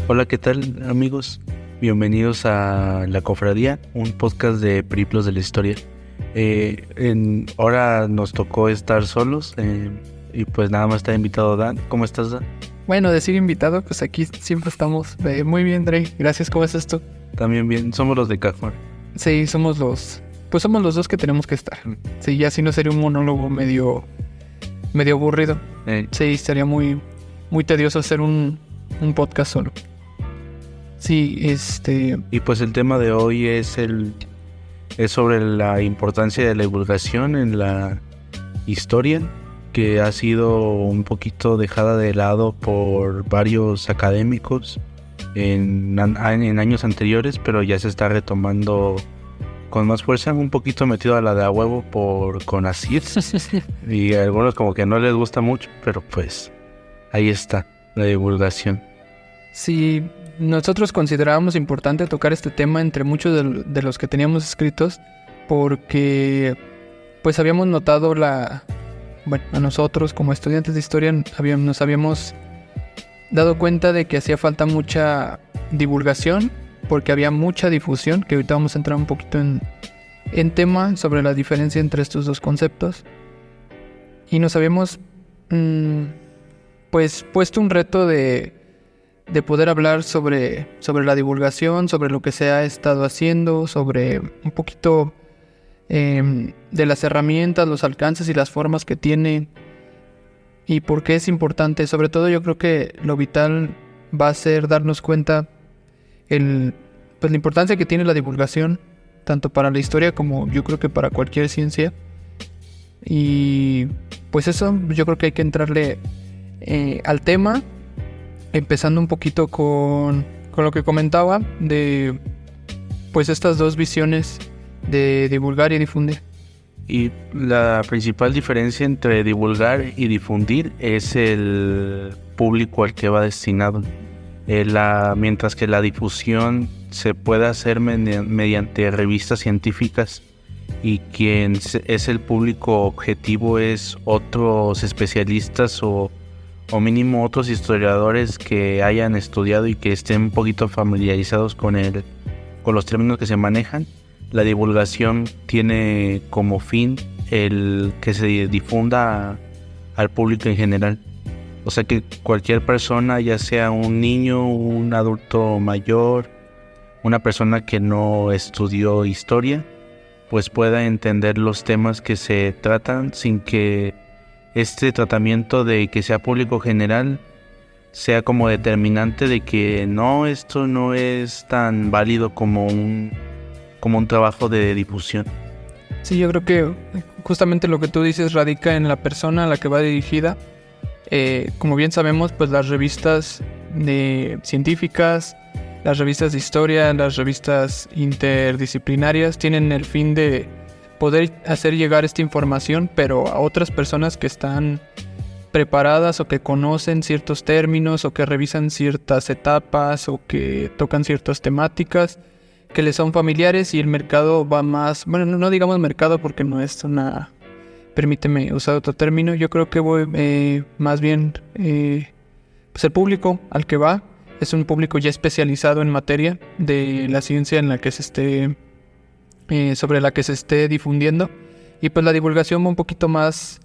Hola, ¿qué tal, amigos? Bienvenidos a La Cofradía, un podcast de periplos de la historia. Ahora nos tocó estar solos y pues nada más está invitado Dan. ¿Cómo estás, Dan? Bueno, decir invitado, pues aquí siempre estamos. Muy bien, Drey. Gracias, ¿cómo estás tú? También bien, somos los de Cajón. Sí, somos los dos que tenemos que estar. Sí, ya si no sería un monólogo medio aburrido. Sí, estaría muy tedioso hacer un podcast solo. Sí, Y pues el tema de hoy es sobre la importancia de la divulgación en la historia, que ha sido un poquito dejada de lado por varios académicos en años anteriores, pero ya se está retomando con más fuerza, un poquito metido a la de a huevo por CONACYT. Y a algunos como que no les gusta mucho, pero pues ahí está la divulgación. Sí, nosotros considerábamos importante tocar este tema entre muchos de los que teníamos escritos, porque pues habíamos notado a nosotros como estudiantes de historia nos habíamos dado cuenta de que hacía falta mucha divulgación, porque había mucha difusión, que ahorita vamos a entrar un poquito en tema sobre la diferencia entre estos dos conceptos. Y nos habíamos pues puesto un reto de poder hablar sobre la divulgación, sobre lo que se ha estado haciendo, sobre un poquito de las herramientas, los alcances y las formas que tiene y por qué es importante. Sobre todo yo creo que lo vital va a ser darnos cuenta pues la importancia que tiene la divulgación, tanto para la historia como yo creo que para cualquier ciencia. Y pues eso, yo creo que hay que entrarle al tema, empezando un poquito con lo que comentaba de pues estas dos visiones de divulgar y difundir. Y la principal diferencia entre divulgar y difundir es el público al que va destinado. Mientras que la difusión se puede hacer mediante revistas científicas y quien es el público objetivo es otros especialistas o mínimo otros historiadores que hayan estudiado y que estén un poquito familiarizados con los términos que se manejan. La divulgación tiene como fin el que se difunda al público en general. O sea que cualquier persona, ya sea un niño, un adulto mayor, una persona que no estudió historia, pues pueda entender los temas que se tratan sin que este tratamiento de que sea público general sea como determinante de que no, esto no es tan válido como un trabajo de difusión. Sí, yo creo que justamente lo que tú dices radica en la persona a la que va dirigida. Como bien sabemos, pues las revistas científicas, las revistas de historia, las revistas interdisciplinarias tienen el fin de poder hacer llegar esta información, pero a otras personas que están preparadas o que conocen ciertos términos o que revisan ciertas etapas o que tocan ciertas temáticas que les son familiares, y el mercado va más, bueno, no digamos mercado porque no es permíteme usar otro término, yo creo que voy más bien, pues el público al que va es un público ya especializado en materia de la ciencia en la que se esté, sobre la que se esté difundiendo, y pues la divulgación va un poquito más,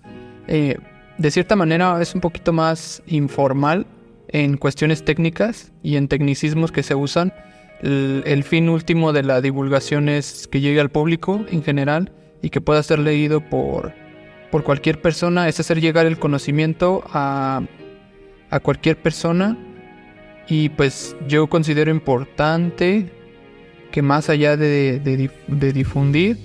de cierta manera es un poquito más informal en cuestiones técnicas y en tecnicismos que se usan. El fin último de la divulgación es que llegue al público en general y que pueda ser leído por cualquier persona, es hacer llegar el conocimiento a cualquier persona. Y pues yo considero importante que más allá de difundir,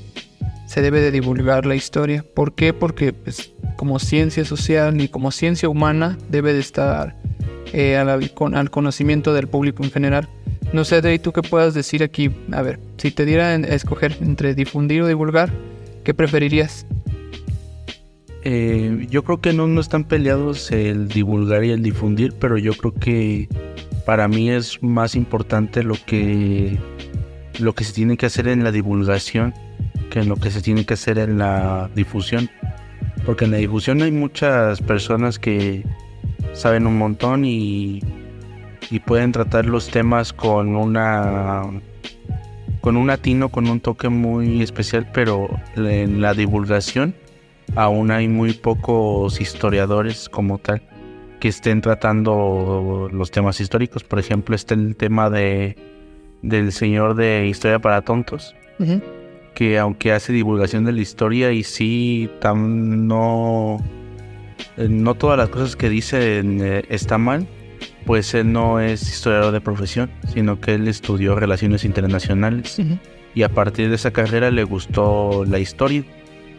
se debe de divulgar la historia. ¿Por qué? Porque pues, como ciencia social y como ciencia humana debe de estar al conocimiento del público en general. No sé, Drey, ¿tú qué puedas decir aquí? A ver, si te diera a escoger entre difundir o divulgar, ¿qué preferirías? Yo creo que no están peleados el divulgar y el difundir, pero yo creo que para mí es más importante lo que se tiene que hacer en la divulgación que en lo que se tiene que hacer en la difusión. Porque en la difusión hay muchas personas que saben un montón y y pueden tratar los temas con un atino, con un toque muy especial, pero en la divulgación aún hay muy pocos historiadores como tal que estén tratando los temas históricos. Por ejemplo, está el tema del señor de Historia para Tontos, uh-huh, que aunque hace divulgación de la historia y sí, no todas las cosas que dice está mal, pues él no es historiador de profesión, sino que él estudió Relaciones Internacionales, uh-huh, y a partir de esa carrera le gustó la historia.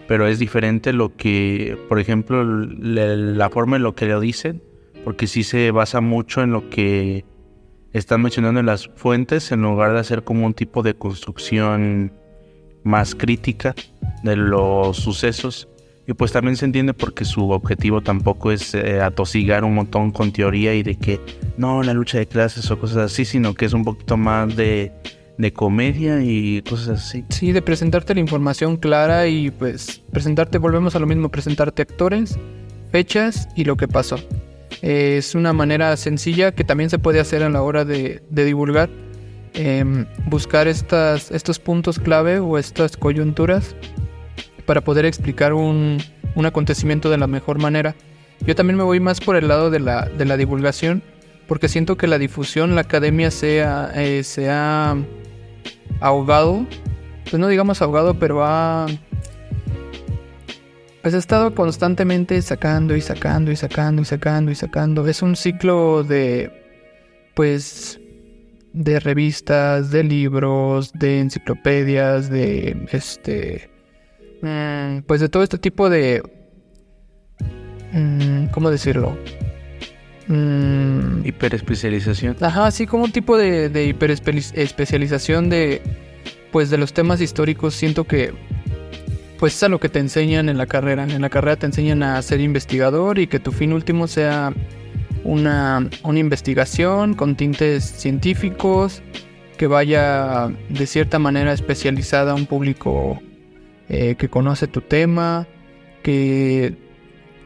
Pero es diferente lo que, por ejemplo, la forma en lo que lo dicen, porque sí se basa mucho en lo que están mencionando en las fuentes, en lugar de hacer como un tipo de construcción más crítica de los sucesos. Y pues también se entiende porque su objetivo tampoco es atosigar un montón con teoría y de que no, la lucha de clases o cosas así, sino que es un poquito más de comedia y cosas así. Sí, de presentarte la información clara y pues volvemos a lo mismo, presentarte actores, fechas y lo que pasó. Es una manera sencilla que también se puede hacer a la hora de divulgar, buscar estos puntos clave o estas coyunturas para poder explicar un acontecimiento de la mejor manera. Yo también me voy más por el lado de la divulgación, porque siento que la difusión, la academia se ha ahogado, pues no digamos ahogado, pero ha estado constantemente sacando. Es un ciclo de revistas, de libros, de enciclopedias, pues de todo este tipo de... ¿cómo decirlo? Hiperespecialización. Ajá, sí, como un tipo de hiperespecialización de los temas históricos. Siento que pues es a lo que te enseñan en la carrera. En la carrera te enseñan a ser investigador y que tu fin último sea una investigación con tintes científicos que vaya de cierta manera especializada a un público que conoce tu tema, que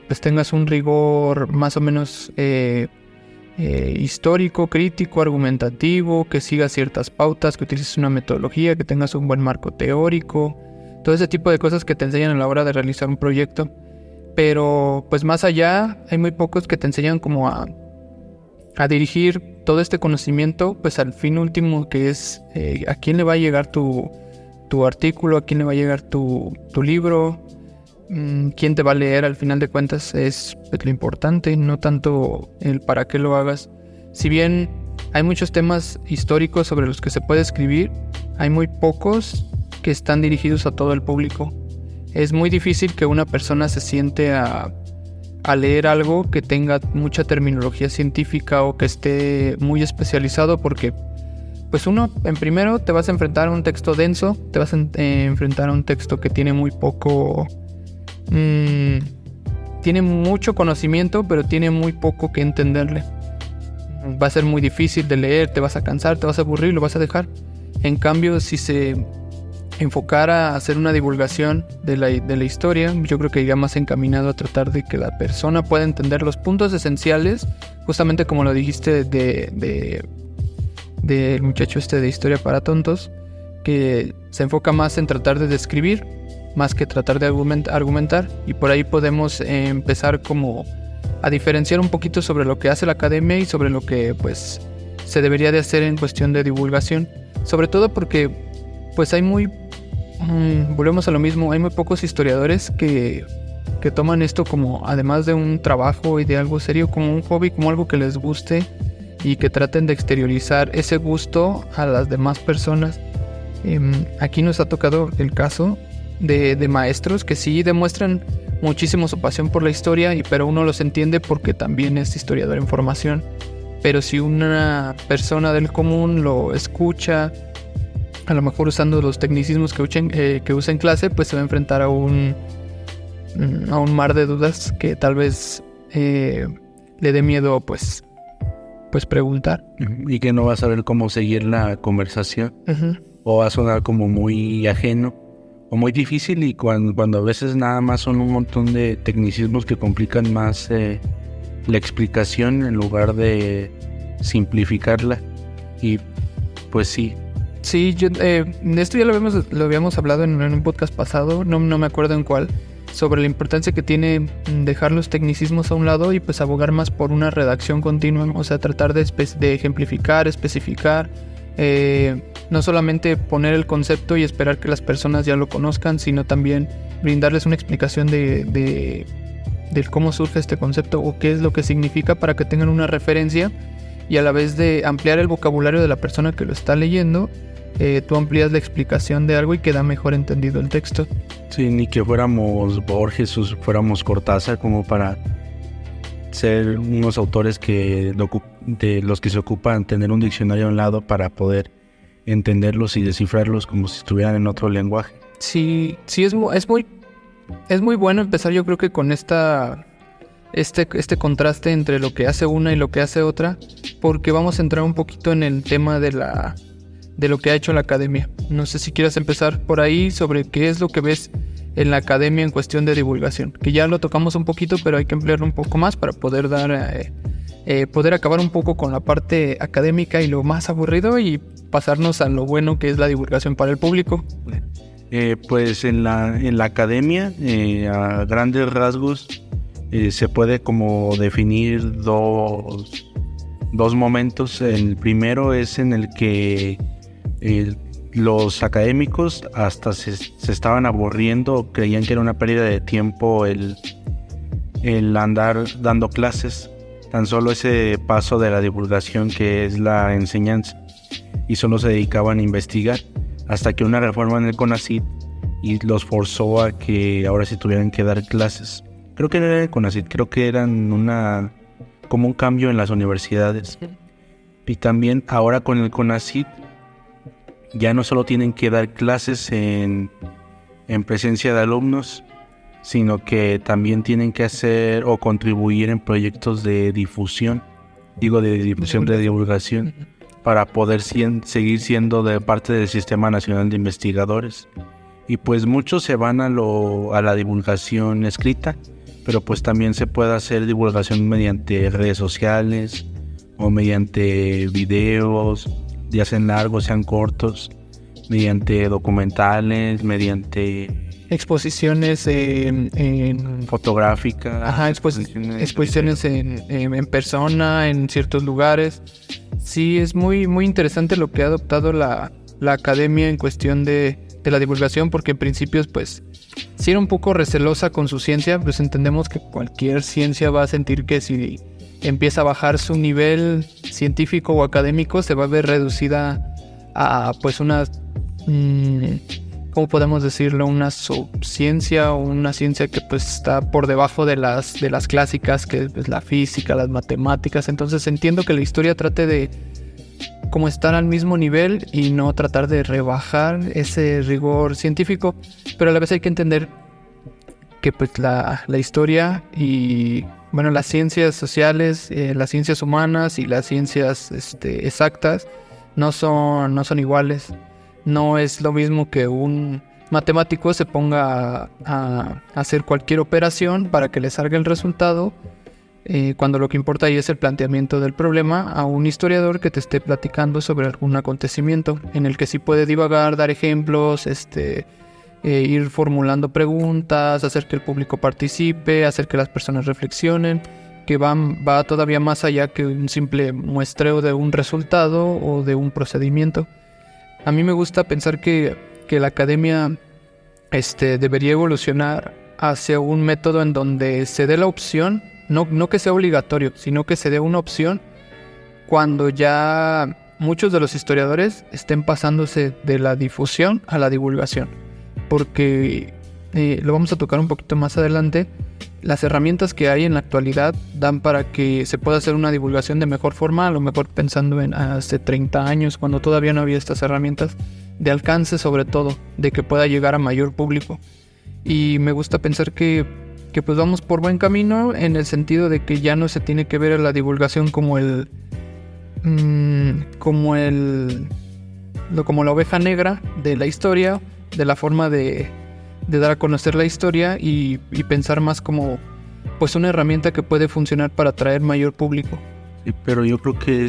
pues tengas un rigor más o menos histórico, crítico, argumentativo, que sigas ciertas pautas, que utilices una metodología, que tengas un buen marco teórico, todo ese tipo de cosas que te enseñan a la hora de realizar un proyecto. Pero pues más allá hay muy pocos que te enseñan como a dirigir todo este conocimiento pues al fin último, que es a quién le va a llegar tu artículo, a quién le va a llegar tu libro, quién te va a leer. Al final de cuentas es lo importante, no tanto el para qué lo hagas. Si bien hay muchos temas históricos sobre los que se puede escribir, hay muy pocos que están dirigidos a todo el público. Es muy difícil que una persona se siente a leer algo que tenga mucha terminología científica o que esté muy especializado, porque pues uno, en primero, te vas a enfrentar a un texto denso, te vas a enfrentar a un texto que tiene muy poco... tiene mucho conocimiento, pero tiene muy poco que entenderle. Va a ser muy difícil de leer, te vas a cansar, te vas a aburrir, lo vas a dejar. En cambio, si se enfocara a hacer una divulgación de la historia, yo creo que iría más encaminado a tratar de que la persona pueda entender los puntos esenciales, justamente como lo dijiste del muchacho de Historia para Tontos, que se enfoca más en tratar de describir más que tratar de argumentar, y por ahí podemos empezar como a diferenciar un poquito sobre lo que hace la academia y sobre lo que pues se debería de hacer en cuestión de divulgación, sobre todo porque pues hay volvemos a lo mismo, hay muy pocos historiadores que toman esto como, además de un trabajo y de algo serio, como un hobby, como algo que les guste y que traten de exteriorizar ese gusto a las demás personas. Aquí nos ha tocado el caso de maestros que sí demuestran muchísimo su pasión por la historia, pero uno los entiende porque también es historiador en formación. Pero si una persona del común lo escucha, a lo mejor usando los tecnicismos que usa en clase, pues se va a enfrentar a un mar de dudas que tal vez le dé miedo pues preguntar. Y que no va a saber cómo seguir la conversación. Uh-huh. O va a sonar como muy ajeno o muy difícil, y cuando a veces nada más son un montón de tecnicismos que complican más la explicación, en lugar de simplificarla. Y pues sí. Sí, esto ya lo habíamos hablado en un podcast pasado, no me acuerdo en cuál, sobre la importancia que tiene dejar los tecnicismos a un lado y pues abogar más por una redacción continua, o sea, tratar de ejemplificar, especificar, no solamente poner el concepto y esperar que las personas ya lo conozcan, sino también brindarles una explicación de cómo surge este concepto o qué es lo que significa para que tengan una referencia, y a la vez de ampliar el vocabulario de la persona que lo está leyendo, tú amplías la explicación de algo y queda mejor entendido el texto. Sí, ni que fuéramos Borges o fuéramos Cortázar como para ser unos autores de los que se ocupan tener un diccionario a un lado para poder entenderlos y descifrarlos como si estuvieran en otro lenguaje. Sí, es muy bueno empezar, yo creo que con este contraste entre lo que hace una y lo que hace otra, porque vamos a entrar un poquito en el tema de lo que ha hecho la academia. No sé si quieres empezar por ahí sobre qué es lo que ves en la academia en cuestión de divulgación, que ya lo tocamos un poquito, pero hay que emplearlo un poco más para poder poder acabar un poco con la parte académica y lo más aburrido y pasarnos a lo bueno que es la divulgación para el público. Pues en la academia, a grandes rasgos, se puede como definir dos momentos. El primero es en el que los académicos hasta se estaban aburriendo, creían que era una pérdida de tiempo el andar dando clases, tan solo ese paso de la divulgación que es la enseñanza, y solo se dedicaban a investigar, hasta que una reforma en el CONACYT y los forzó a que ahora sí tuvieran que dar clases. Creo que no era el CONACYT, creo que eran como un cambio en las universidades. Y también ahora con el CONACYT ya no solo tienen que dar clases en presencia de alumnos, sino que también tienen que hacer o contribuir en proyectos de difusión, de divulgación, para poder seguir siendo de parte del Sistema Nacional de Investigadores. Y pues muchos se van a la divulgación escrita, pero pues también se puede hacer divulgación mediante redes sociales o mediante videos, ya sean largos, sean cortos, mediante documentales, mediante exposiciones en fotográficas. Ajá, exposiciones en persona, en ciertos lugares. Sí, es muy, muy interesante lo que ha adoptado la academia en cuestión de la divulgación, porque en principios pues sí era un poco recelosa con su ciencia, pues entendemos que cualquier ciencia va a sentir que si empieza a bajar su nivel científico o académico se va a ver reducida a pues una, ¿cómo podemos decirlo? Una subciencia o una ciencia que pues está por debajo de las clásicas, que es la física, las matemáticas. Entonces entiendo que la historia trate de como estar al mismo nivel y no tratar de rebajar ese rigor científico, pero a la vez hay que entender que pues la historia y bueno, las ciencias sociales, las ciencias humanas y las ciencias exactas no son iguales. No es lo mismo que un matemático se ponga a hacer cualquier operación para que le salga el resultado, cuando lo que importa ahí es el planteamiento del problema, a un historiador que te esté platicando sobre algún acontecimiento en el que sí puede divagar, dar ejemplos, ir formulando preguntas, hacer que el público participe, hacer que las personas reflexionen, que va todavía más allá que un simple muestreo de un resultado o de un procedimiento. A mí me gusta pensar que la academia debería evolucionar hacia un método en donde se dé la opción, no que sea obligatorio, sino que se dé una opción cuando ya muchos de los historiadores estén pasándose de la difusión a la divulgación. Porque lo vamos a tocar un poquito más adelante, las herramientas que hay en la actualidad dan para que se pueda hacer una divulgación de mejor forma, a lo mejor pensando en hace 30 años, cuando todavía no había estas herramientas de alcance, sobre todo, de que pueda llegar a mayor público. Y me gusta pensar que pues vamos por buen camino, en el sentido de que ya no se tiene que ver a la divulgación como la oveja negra de la historia, de la forma de dar a conocer la historia, y pensar más como pues una herramienta que puede funcionar para atraer mayor público. Sí, pero yo creo que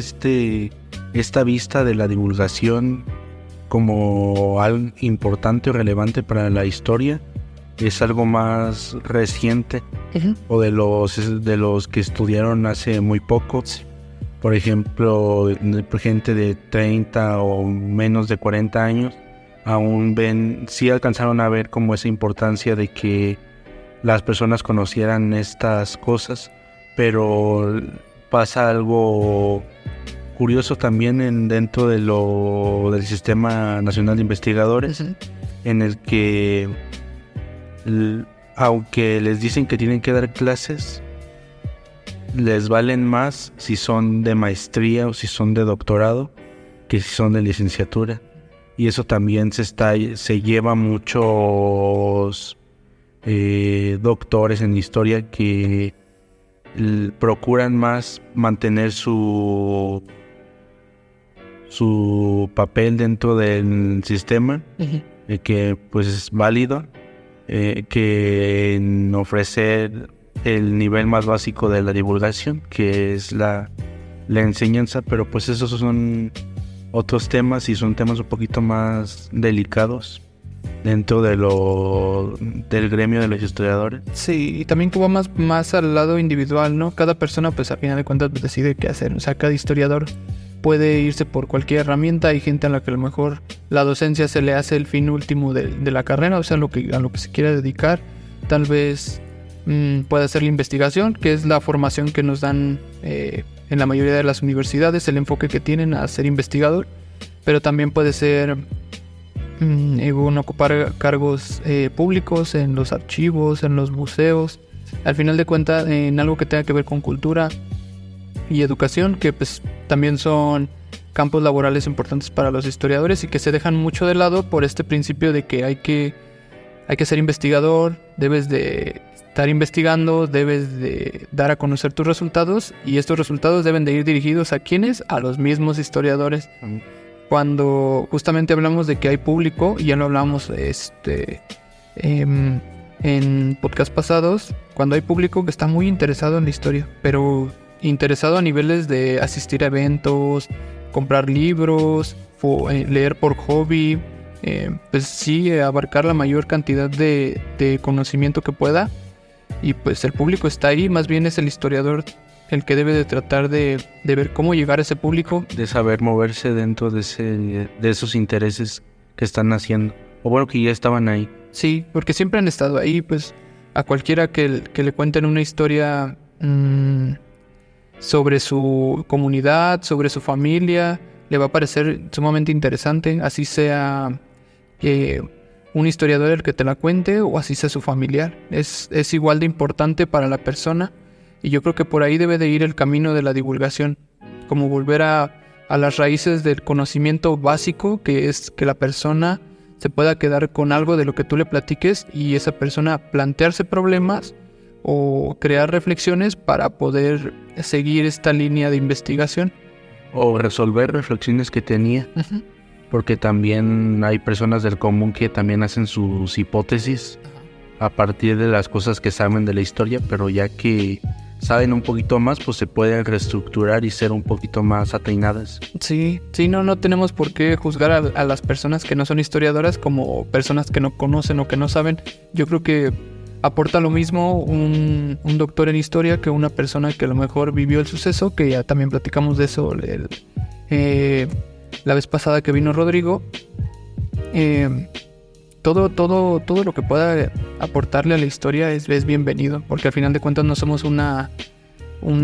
esta vista de la divulgación como algo importante o relevante para la historia es algo más reciente, o de los que estudiaron hace muy poco. Por ejemplo, gente de 30 o menos de 40 años aún sí alcanzaron a ver como esa importancia de que las personas conocieran estas cosas, pero pasa algo curioso también dentro del Sistema Nacional de Investigadores, en el que aunque les dicen que tienen que dar clases, les valen más si son de maestría o si son de doctorado que si son de licenciatura. Y eso también se lleva muchos doctores en historia que procuran más mantener su papel dentro del sistema, que pues es válido, que en ofrecer el nivel más básico de la divulgación, que es la enseñanza. Pero pues esos son otros temas y son temas un poquito más delicados dentro del gremio de los historiadores. Sí, y también que va más al lado individual, ¿no? Cada persona pues a final de cuentas decide qué hacer. O sea, cada historiador puede irse por cualquier herramienta. Hay gente a la que a lo mejor la docencia se le hace el fin último de la carrera, o sea, a lo que se quiera dedicar. Tal vez puede ser la investigación, que es la formación que nos dan en la mayoría de las universidades, el enfoque que tienen a ser investigador. Pero también puede ser ocupar cargos públicos en los archivos, en los museos. Al final de cuentas, en algo que tenga que ver con cultura y educación, que pues también son campos laborales importantes para los historiadores y que se dejan mucho de lado por este principio de que hay que ser investigador, debes de estar investigando, debes de dar a conocer tus resultados, y estos resultados deben de ir dirigidos ¿a quiénes? A los mismos historiadores. Cuando justamente hablamos de que hay público, y ya lo hablamos en podcast pasados, cuando hay público que está muy interesado en la historia, pero interesado a niveles de asistir a eventos, comprar libros, leer por hobby, pues sí, abarcar la mayor cantidad de conocimiento que pueda. Y pues el público está ahí, más bien es el historiador el que debe de tratar de ver cómo llegar a ese público. De saber moverse dentro de esos intereses que están haciendo, o bueno, que ya estaban ahí. Sí, porque siempre han estado ahí. Pues a cualquiera que le cuenten una historia sobre su comunidad, sobre su familia, le va a parecer sumamente interesante, así sea un historiador el que te la cuente o así sea su familiar. Es igual de importante para la persona, y yo creo que por ahí debe de ir el camino de la divulgación, como volver a las raíces del conocimiento básico, que es que la persona se pueda quedar con algo de lo que tú le platiques, y esa persona plantearse problemas o crear reflexiones para poder seguir esta línea de investigación. O resolver reflexiones que tenía. Porque también hay personas del común que también hacen sus hipótesis a partir de las cosas que saben de la historia, pero ya que saben un poquito más, pues se pueden reestructurar y ser un poquito más atinadas. Sí, no tenemos por qué juzgar a las personas que no son historiadoras como personas que no conocen o que no saben. Yo creo que aporta lo mismo un doctor en historia que una persona que a lo mejor vivió el suceso, que ya también platicamos de eso la vez pasada que vino Rodrigo. Todo lo que pueda aportarle a la historia es bienvenido, porque al final de cuentas no somos una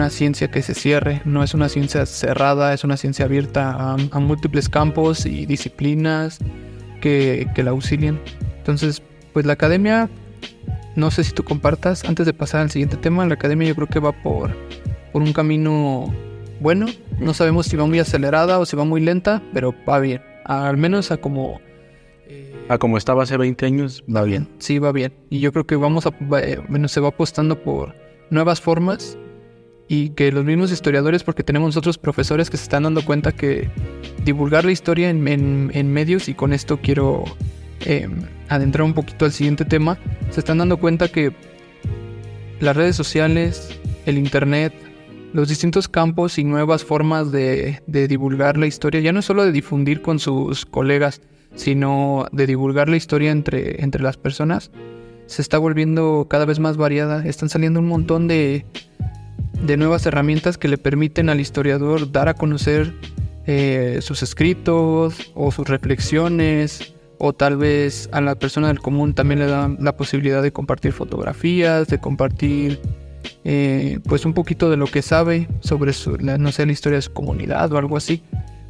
ciencia que se cierre, no es una ciencia cerrada, es una ciencia abierta a múltiples campos y disciplinas que la auxilien. Entonces, pues la academia, no sé si tú compartas, antes de pasar al siguiente tema, la academia yo creo que va por un camino bueno. No sabemos si va muy acelerada o si va muy lenta, pero va bien, al menos a como estaba hace 20 años, va bien. Sí, va bien. Y yo creo que se va apostando por nuevas formas, y que los mismos historiadores, porque tenemos nosotros profesores que se están dando cuenta que divulgar la historia en medios, y con esto quiero adentrar un poquito al siguiente tema, se están dando cuenta que las redes sociales, el internet, los distintos campos y nuevas formas de divulgar la historia, ya no es solo de difundir con sus colegas, sino de divulgar la historia entre las personas, se está volviendo cada vez más variada. Están saliendo un montón de nuevas herramientas que le permiten al historiador dar a conocer sus escritos o sus reflexiones, o tal vez a la persona del común también le dan la posibilidad de compartir fotografías, de compartir pues un poquito de lo que sabe sobre la historia de su comunidad o algo así.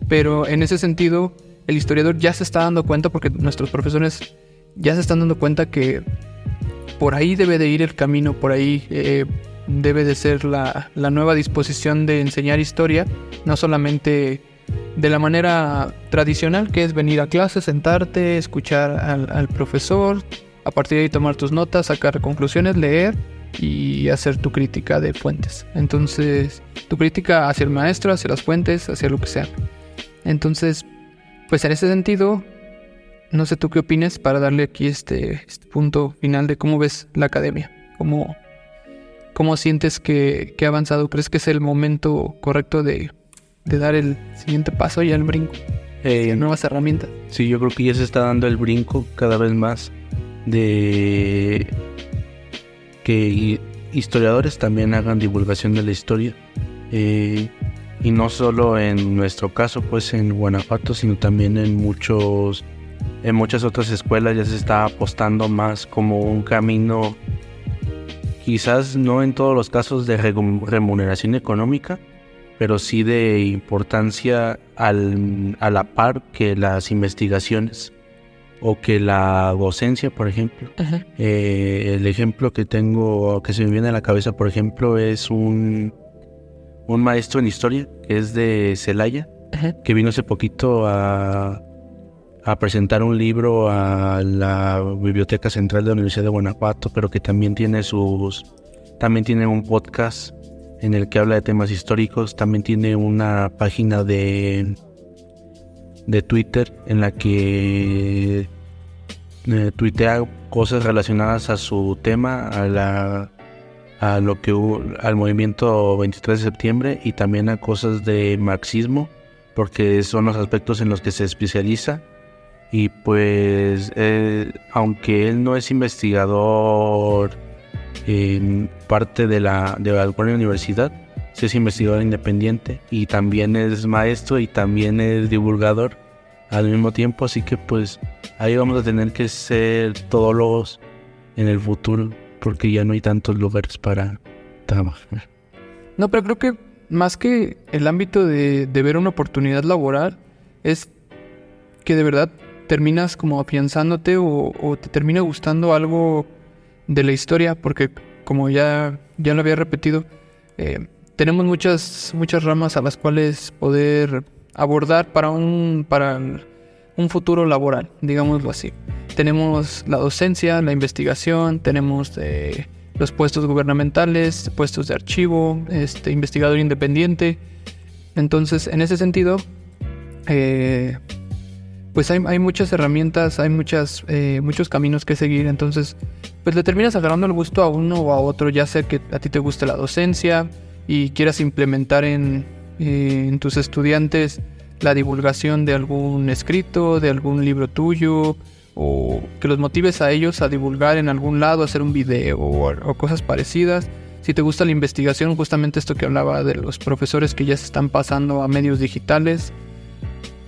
Pero en ese sentido, el historiador ya se está dando cuenta, porque nuestros profesores ya se están dando cuenta que por ahí debe de ir el camino, por ahí debe de ser la nueva disposición de enseñar historia, no solamente de la manera tradicional, que es venir a clase, sentarte, escuchar al profesor, a partir de ahí tomar tus notas, sacar conclusiones, leer y hacer tu crítica de fuentes. Entonces, tu crítica hacia el maestro, hacia las fuentes, hacia lo que sea. Entonces, pues en ese sentido, no sé tú qué opines para darle aquí este punto final de cómo ves la academia, cómo sientes que ha avanzado. ¿Crees que es el momento correcto de dar el siguiente paso y el brinco? Nuevas herramientas. Sí, yo creo que ya se está dando el brinco cada vez más de que historiadores también hagan divulgación de la historia. Y no solo en nuestro caso, pues en Guanajuato, sino también en muchas otras escuelas ya se está apostando más como un camino, quizás no en todos los casos de remuneración económica, pero sí de importancia a la par que las investigaciones o que la docencia, por ejemplo. Uh-huh. El ejemplo que tengo, que se me viene a la cabeza, por ejemplo, es un maestro en historia que es de Celaya, uh-huh, que vino hace poquito a presentar un libro a la Biblioteca Central de la Universidad de Guanajuato, pero que también tiene un podcast en el que habla de temas históricos. También tiene una página de Twitter en la que tuitea cosas relacionadas a su tema, al movimiento 23 de septiembre, y también a cosas de marxismo, porque son los aspectos en los que se especializa. Y pues aunque él no es investigador en parte de alguna universidad, sí es investigador independiente y también es maestro y también es divulgador al mismo tiempo, así que pues ahí vamos a tener que ser todólogos en el futuro, porque ya no hay tantos lugares para trabajar. No, pero creo que más que el ámbito de ver una oportunidad laboral, es que de verdad terminas como afianzándote o te termina gustando algo de la historia, porque como ya lo había repetido, tenemos muchas ramas a las cuales poder abordar para un futuro laboral, digámoslo así. Tenemos la docencia, la investigación, tenemos los puestos gubernamentales, puestos de archivo, investigador independiente. Entonces, en ese sentido, pues hay muchas herramientas, hay muchos caminos que seguir. Entonces, pues le terminas agarrando el gusto a uno o a otro, ya sea que a ti te guste la docencia y quieras implementar en tus estudiantes la divulgación de algún escrito, de algún libro tuyo, o que los motives a ellos a divulgar en algún lado, hacer un video o cosas parecidas. Si te gusta la investigación, justamente esto que hablaba de los profesores que ya se están pasando a medios digitales,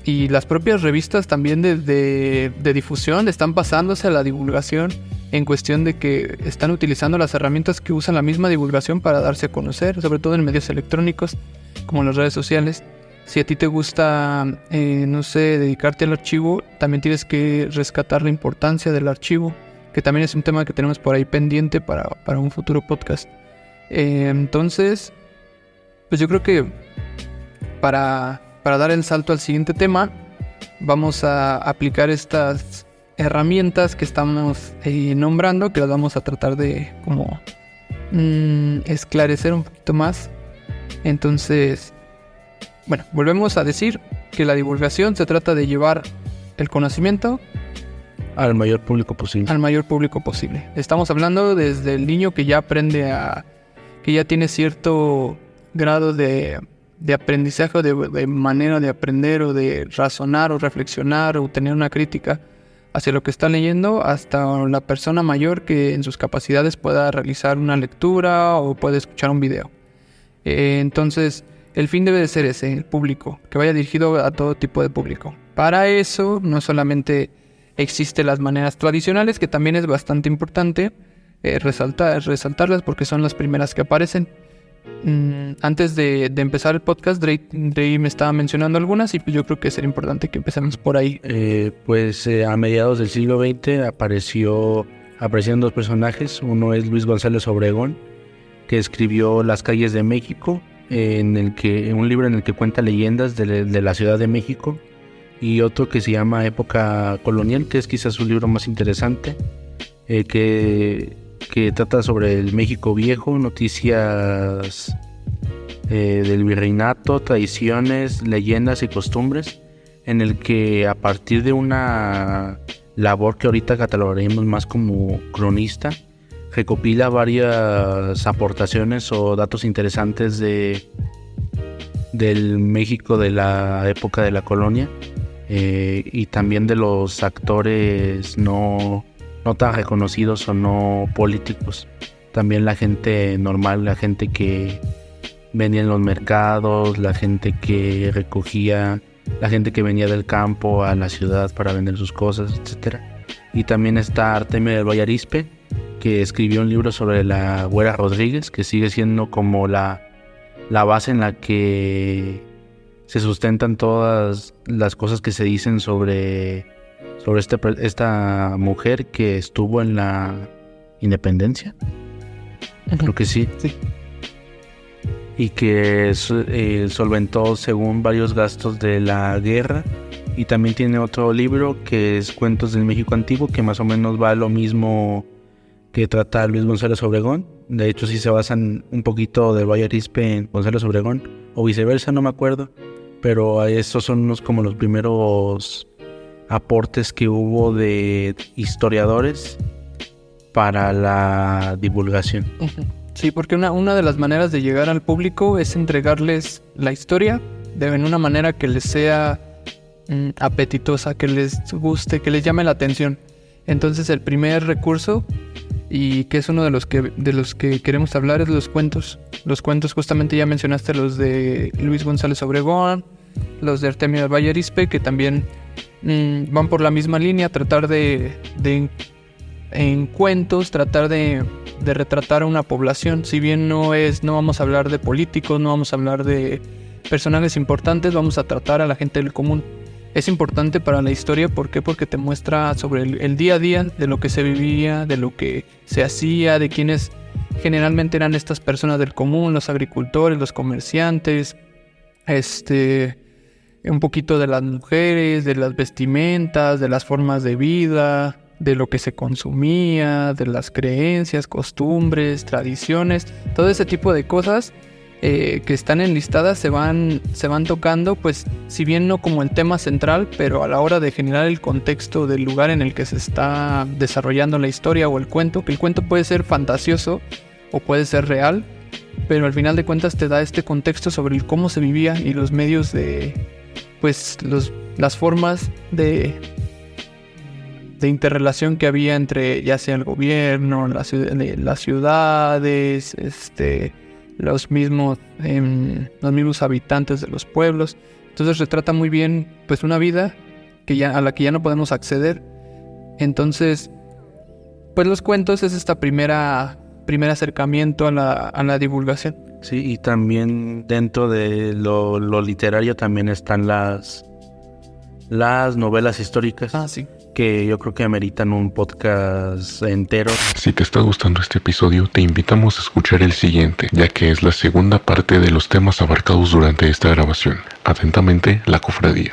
y las propias revistas también de difusión están pasándose a la divulgación, en cuestión de que están utilizando las herramientas que usan la misma divulgación para darse a conocer, sobre todo en medios electrónicos como las redes sociales. Si a ti te gusta, no sé, dedicarte al archivo, también tienes que rescatar la importancia del archivo, que también es un tema que tenemos por ahí pendiente para un futuro podcast. Entonces, pues yo creo que para dar el salto al siguiente tema, vamos a aplicar estas herramientas que estamos nombrando, que las vamos a tratar de como esclarecer un poquito más. Entonces, bueno, volvemos a decir que la divulgación se trata de llevar el conocimiento al mayor público posible. Estamos hablando desde el niño que ya aprende que ya tiene cierto grado de aprendizaje o de manera de aprender o de razonar o reflexionar o tener una crítica hacia lo que está leyendo, hasta la persona mayor que en sus capacidades pueda realizar una lectura o puede escuchar un video. Entonces, el fin debe de ser ese, el público, que vaya dirigido a todo tipo de público. Para eso, no solamente existen las maneras tradicionales, que también es bastante importante resaltarlas porque son las primeras que aparecen. Antes de empezar el podcast, Dre me estaba mencionando algunas y pues yo creo que sería importante que empecemos por ahí. A mediados del siglo XX aparecieron dos personajes. Uno es Luis González Obregón, que escribió Las calles de México, un libro en el que cuenta leyendas de la Ciudad de México, y otro que se llama Época Colonial, que es quizás su libro más interesante, que trata sobre el México viejo, noticias del virreinato, tradiciones, leyendas y costumbres, en el que a partir de una labor que ahorita catalogaremos más como cronista, recopila varias aportaciones o datos interesantes del México de la época de la colonia, y también de los actores no tan reconocidos o no políticos. También la gente normal, la gente que vendía en los mercados, la gente que recogía, la gente que venía del campo a la ciudad para vender sus cosas, etc. Y también está Artemio del Valle Arizpe, que escribió un libro sobre la Güera Rodríguez, que sigue siendo como la base en la que se sustentan todas las cosas que se dicen sobre esta mujer que estuvo en la independencia. Creo que sí. Y que solventó según varios gastos de la guerra. Y también tiene otro libro que es Cuentos del México Antiguo, que más o menos va a lo mismo que trata Luis González Obregón. De hecho sí se basan un poquito del Valle Arizpe en González Obregón, o viceversa, no me acuerdo. Pero estos son como los primeros aportes que hubo de historiadores para la divulgación. Sí, porque una de las maneras de llegar al público es entregarles la historia en una manera que les sea apetitosa, que les guste, que les llame la atención. Entonces el primer recurso, y que es uno de los que queremos hablar, es los cuentos. Los cuentos, justamente ya mencionaste los de Luis González Obregón, los de Artemio del Valle Arizpe, que también van por la misma línea, tratar en cuentos, tratar de retratar a una población. Si bien no vamos a hablar de políticos, no vamos a hablar de personajes importantes, vamos a tratar a la gente del común. Es importante para la historia, ¿por qué? Porque te muestra sobre el día a día de lo que se vivía, de lo que se hacía, de quiénes generalmente eran estas personas del común, los agricultores, los comerciantes, un poquito de las mujeres, de las vestimentas, de las formas de vida, de lo que se consumía, de las creencias, costumbres, tradiciones, todo ese tipo de cosas que están enlistadas se van tocando, pues si bien no como el tema central, pero a la hora de generar el contexto del lugar en el que se está desarrollando la historia o el cuento, que el cuento puede ser fantasioso o puede ser real, pero al final de cuentas te da este contexto sobre el cómo se vivía y los medios de, pues las formas de interrelación que había entre ya sea el gobierno, las ciudades, los mismos habitantes de los pueblos. Entonces retrata muy bien pues una vida a la que ya no podemos acceder. Entonces, pues los cuentos es esta primer acercamiento a la divulgación. Sí, y también dentro de lo literario también están las novelas históricas. Sí. Que yo creo que ameritan un podcast entero. Si te está gustando este episodio, te invitamos a escuchar el siguiente, ya que es la segunda parte de los temas abarcados durante esta grabación. Atentamente, La Cofradía.